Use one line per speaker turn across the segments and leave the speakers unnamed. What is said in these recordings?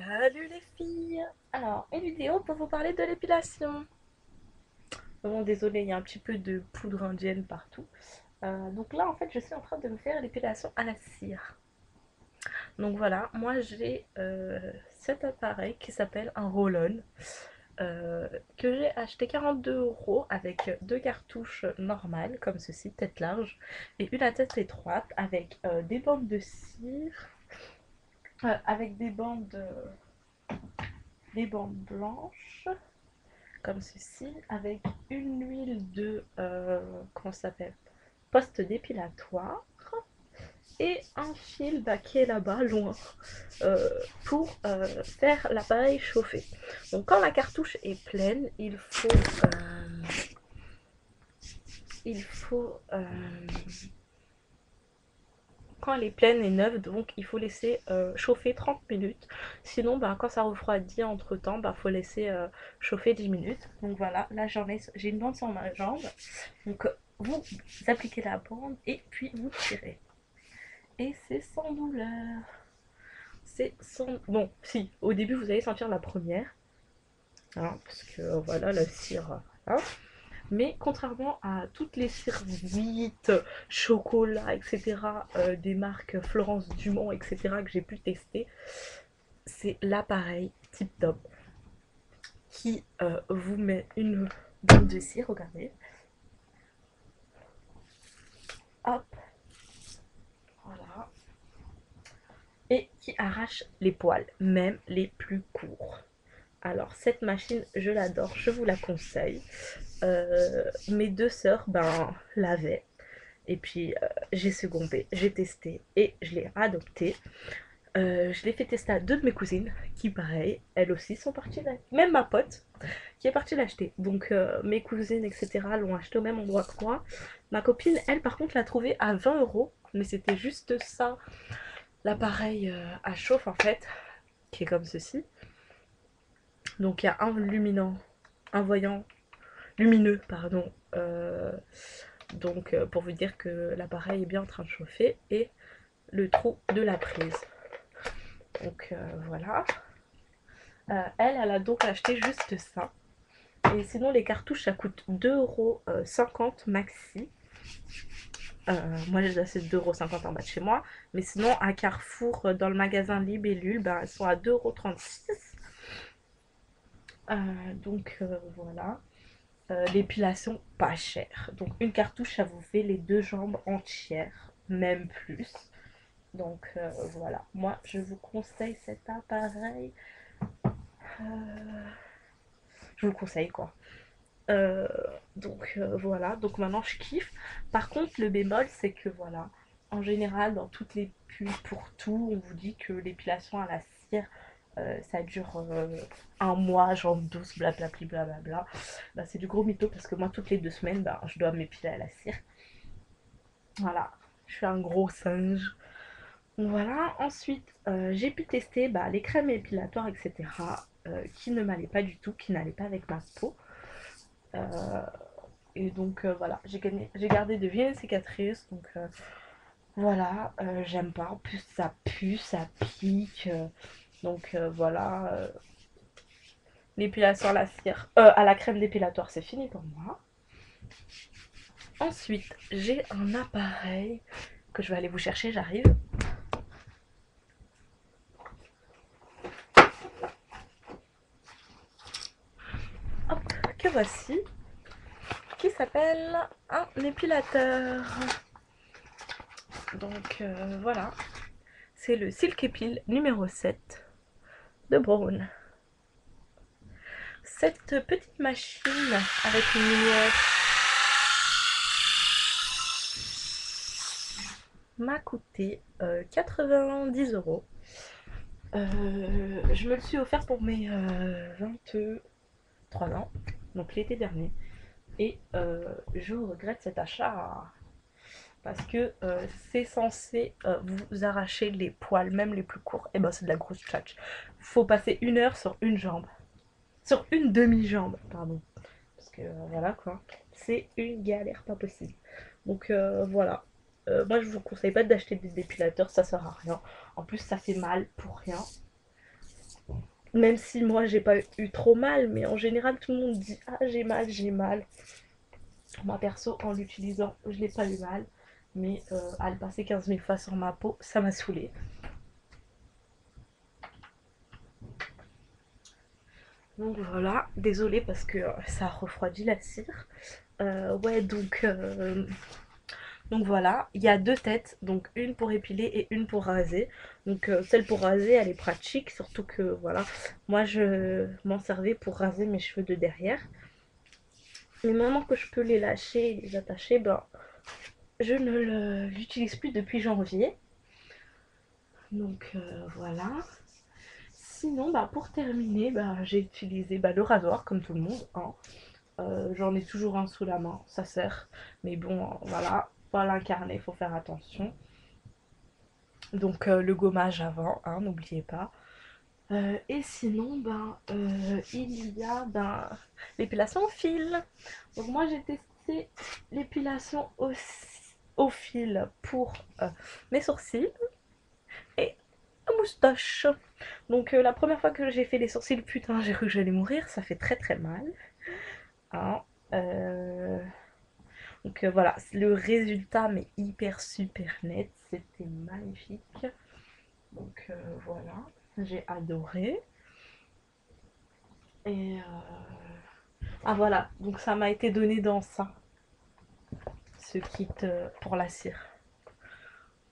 Salut les filles! Alors, une vidéo pour vous parler de l'épilation. Bon, désolé, il y a un petit peu de poudre indienne partout. Donc là, en fait, je suis en train de me faire l'épilation à la cire. Donc voilà, moi j'ai cet appareil qui s'appelle un roll-on que j'ai acheté 42 € avec deux cartouches normales comme ceci, tête large, et une à tête étroite avec des bandes de cire, avec des bandes blanches comme ceci, avec une huile de, comment ça s'appelle, poste dépilatoire, et un fil qui est là-bas, loin, euh, pour faire l'appareil chauffer. Donc quand la cartouche est pleine, il faut quand elle est pleine et neuve, donc il faut laisser chauffer 30 minutes. Sinon, bah, quand ça refroidit entre temps, il faut laisser chauffer 10 minutes. Donc voilà, là j'ai une bande sur ma jambe. Donc vous appliquez la bande et puis vous tirez. Et c'est sans douleur. C'est sans... Bon, si, au début vous allez sentir la première. Hein, parce que voilà, la cire... Hein. Mais contrairement à toutes les cires vites, chocolat, etc., des marques Florence Dumont, etc., que j'ai pu tester, c'est l'appareil tip top qui vous met une bande de cire, regardez. Hop, voilà. Et qui arrache les poils, même les plus courts. Alors cette machine, je l'adore, je vous la conseille. Mes deux sœurs l'avaient. Et puis j'ai seconde, j'ai testé et je l'ai adopté. Je l'ai fait tester à deux de mes cousines qui, pareil, elles aussi sont parties l'acheter. Même ma pote qui est partie l'acheter. Donc mes cousines, etc., l'ont acheté au même endroit que moi. Ma copine, elle, par contre, l'a trouvé à 20 €. Mais c'était juste ça, l'appareil à chauffe en fait, qui est comme ceci. Donc il y a un voyant lumineux, pardon. Pour vous dire que l'appareil est bien en train de chauffer, et le trou de la prise. Donc voilà. Elle a donc acheté juste ça. Et sinon, les cartouches, ça coûte 2,50 € maxi. Moi, j'ai assez 2,50 € en bas de chez moi. Mais sinon, à Carrefour, dans le magasin Libellule, elles sont à 2,36 €. Voilà. L'épilation, pas cher. Donc, une cartouche, ça vous fait les deux jambes entières, même plus. Donc, voilà. Moi, je vous conseille cet appareil. Je vous le conseille, quoi. Euh, voilà, donc maintenant je kiffe. Par contre, le bémol, c'est que voilà, en général, dans toutes les pubs pour tout, on vous dit que l'épilation à la cire, ça dure un mois, genre douce, blablabla, blablabla. C'est du gros mytho parce que moi, toutes les 2 semaines, je dois m'épiler à la cire. Voilà, je suis un gros singe. Donc voilà, ensuite, j'ai pu tester les crèmes épilatoires, etc., qui ne m'allaient pas du tout, qui n'allaient pas avec ma peau. Euh, Et donc voilà, j'ai gardé de vieilles cicatrices. Donc voilà, j'aime pas. En plus, ça pue, ça pique. Voilà, l'épilation à la cire, à la crème dépilatoire, c'est fini pour moi. Ensuite, j'ai un appareil que je vais aller vous chercher, j'arrive. Hop, que voici, qui s'appelle un épilateur. Donc voilà, c'est le Silk Epil numéro 7 de Brown. Cette petite machine avec une lumière m'a coûté 90 €. Je me le suis offert pour mes 23 ans, donc l'été dernier. Et je regrette cet achat parce que c'est censé vous arracher les poils, même les plus courts. Et c'est de la grosse tchatch. Faut passer 1 heure sur une jambe. Sur une demi-jambe, pardon. Parce que voilà quoi. C'est une galère pas possible. Donc voilà. Moi je vous conseille pas d'acheter des dépilateurs, ça sert à rien. En plus ça fait mal pour rien. Même si moi j'ai pas eu trop mal, mais en général tout le monde dit ah j'ai mal, j'ai mal. Moi perso en l'utilisant je n'ai pas eu mal, mais à le passer 15 000 fois sur ma peau ça m'a saoulé. Donc voilà, désolée parce que ça refroidit la cire. Ouais donc voilà, il y a deux têtes, donc une pour épiler et une pour raser. Donc celle pour raser, elle est pratique, surtout que voilà, moi je m'en servais pour raser mes cheveux de derrière. Mais maintenant que je peux les lâcher et les attacher, ben je ne l'utilise plus depuis janvier. Donc voilà. Sinon, bah, pour terminer, bah, j'ai utilisé bah, le rasoir comme tout le monde, hein. J'en ai toujours un sous la main, ça sert. Mais bon, voilà, pas l'incarner, il faut faire attention. Donc le gommage avant, hein, n'oubliez pas. Et sinon, il y a l'épilation au fil. Donc moi j'ai testé l'épilation au fil pour mes sourcils et la moustache. Donc la première fois que j'ai fait les sourcils, putain, j'ai cru que j'allais mourir, ça fait très très mal, hein. Euh, Donc voilà, le résultat mais hyper super net, c'était magnifique. Donc voilà, j'ai adoré. Et ah voilà, donc ça m'a été donné dans ça, ce kit pour la cire.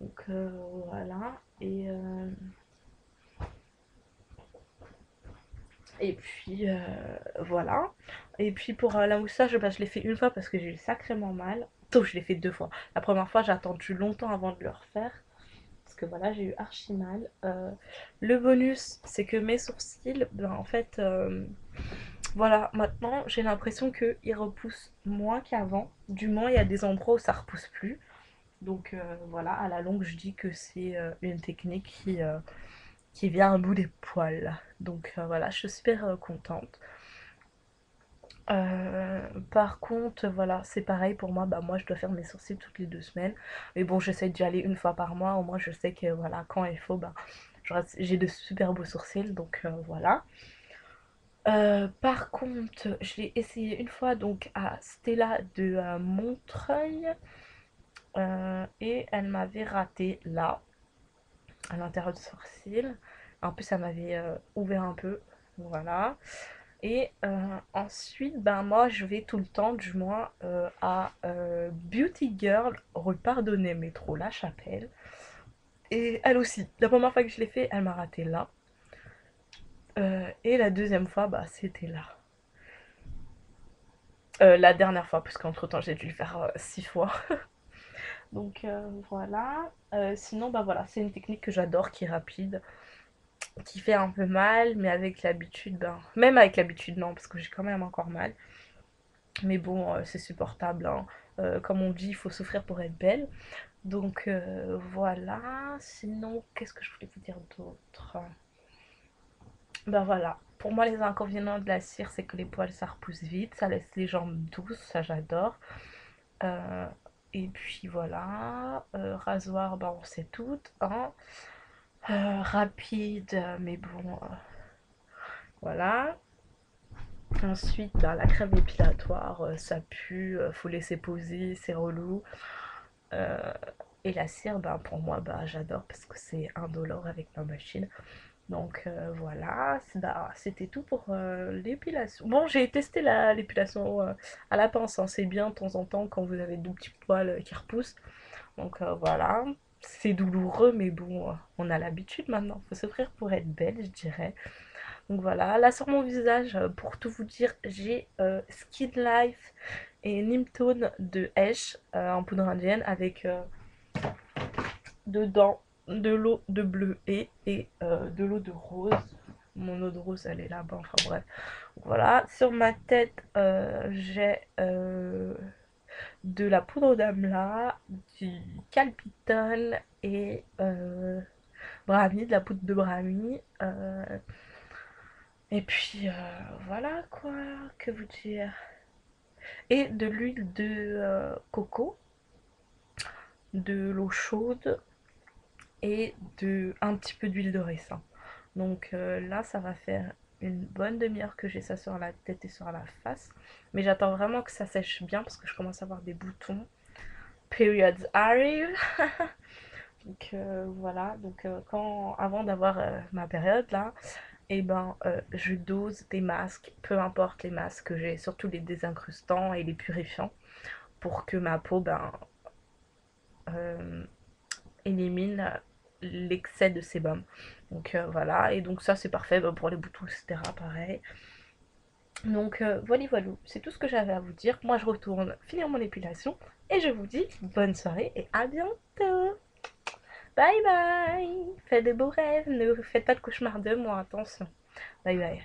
Donc voilà, et puis voilà. Et puis pour la moustache, bah, je l'ai fait une fois parce que j'ai eu sacrément mal. Donc je l'ai fait deux fois. La première fois, j'ai attendu longtemps avant de le refaire. Parce que voilà, j'ai eu archi mal. Le bonus, c'est que mes sourcils, ben, en fait, voilà, maintenant j'ai l'impression qu'ils repoussent moins qu'avant. Du moins, il y a des endroits où ça repousse plus. Donc voilà, à la longue, je dis que c'est une technique qui vient à bout des poils. Donc voilà, je suis super contente. Par contre, voilà, c'est pareil pour moi. Bah, moi, je dois faire mes sourcils toutes les 2 semaines. Mais bon, j'essaie d'y aller une fois par mois. Au moins, je sais que voilà, quand il faut, bah, j'ai de super beaux sourcils. Donc voilà. Par contre, je l'ai essayé une fois donc à Stella de Montreuil. Et elle m'avait raté là, à l'intérieur du sourcil. En plus, ça m'avait ouvert un peu. Voilà. Et ensuite, ben moi, je vais tout le temps, du moins, à Beauty Girl, rue Pardonnet, métro La Chapelle. Et elle aussi, la première fois que je l'ai fait, elle m'a raté là. Et la deuxième fois, bah, c'était là. La dernière fois, parce qu'entre temps, j'ai dû le faire 6 fois. Donc voilà. Sinon, bah voilà, c'est une technique que j'adore, qui est rapide, qui fait un peu mal, mais avec l'habitude, ben, même avec l'habitude, non, parce que j'ai quand même encore mal. Mais bon, c'est supportable, hein. Comme on dit, il faut souffrir pour être belle. Donc voilà. Sinon, qu'est-ce que je voulais vous dire d'autre? Ben voilà. Pour moi, les inconvénients de la cire, c'est que les poils, ça repousse vite. Ça laisse les jambes douces. Ça, j'adore. Euh, et puis voilà. Rasoir, ben on sait tout, hein. Rapide, mais bon, voilà. Ensuite, ben, la crème épilatoire, ça pue, faut laisser poser, c'est relou. Euh, et la cire, ben, pour moi, bah, j'adore parce que c'est indolore avec ma machine. Donc voilà, bah, c'était tout pour l'épilation. Bon, j'ai testé l'épilation à la pince, hein. C'est bien de temps en temps quand vous avez deux petits poils qui repoussent. Donc voilà, c'est douloureux, mais bon, on a l'habitude maintenant. Faut s'offrir pour être belle, je dirais. Donc voilà, là sur mon visage, pour tout vous dire, j'ai Skin Life et Nimtone de Esh en poudre indienne avec dedans de l'eau de bleu et de l'eau de rose. Mon eau de rose, elle est là-bas, enfin bref. Voilà, sur ma tête, j'ai de la poudre d'amla, du calpitone et brahmi, de la poudre de brahmi. Et puis voilà quoi, que vous dire. Et de l'huile de coco, de l'eau chaude et un petit peu d'huile de ricin. Donc là, ça va faire une bonne demi-heure que j'ai ça sur la tête et sur la face. Mais j'attends vraiment que ça sèche bien parce que je commence à avoir des boutons. Periods arrive. Donc voilà, donc avant d'avoir ma période là, et ben je dose des masques, peu importe les masques que j'ai, surtout les désincrustants et les purifiants, pour que ma peau euh, élimine l'excès de sébum. Donc voilà, et donc ça c'est parfait pour les boutons, etc. Pareil. Donc voilà, voilà, c'est tout ce que j'avais à vous dire. Moi je retourne finir mon épilation et je vous dis bonne soirée et à bientôt. Bye bye. Faites de beaux rêves, ne faites pas de cauchemars de moi, attention. Bye bye.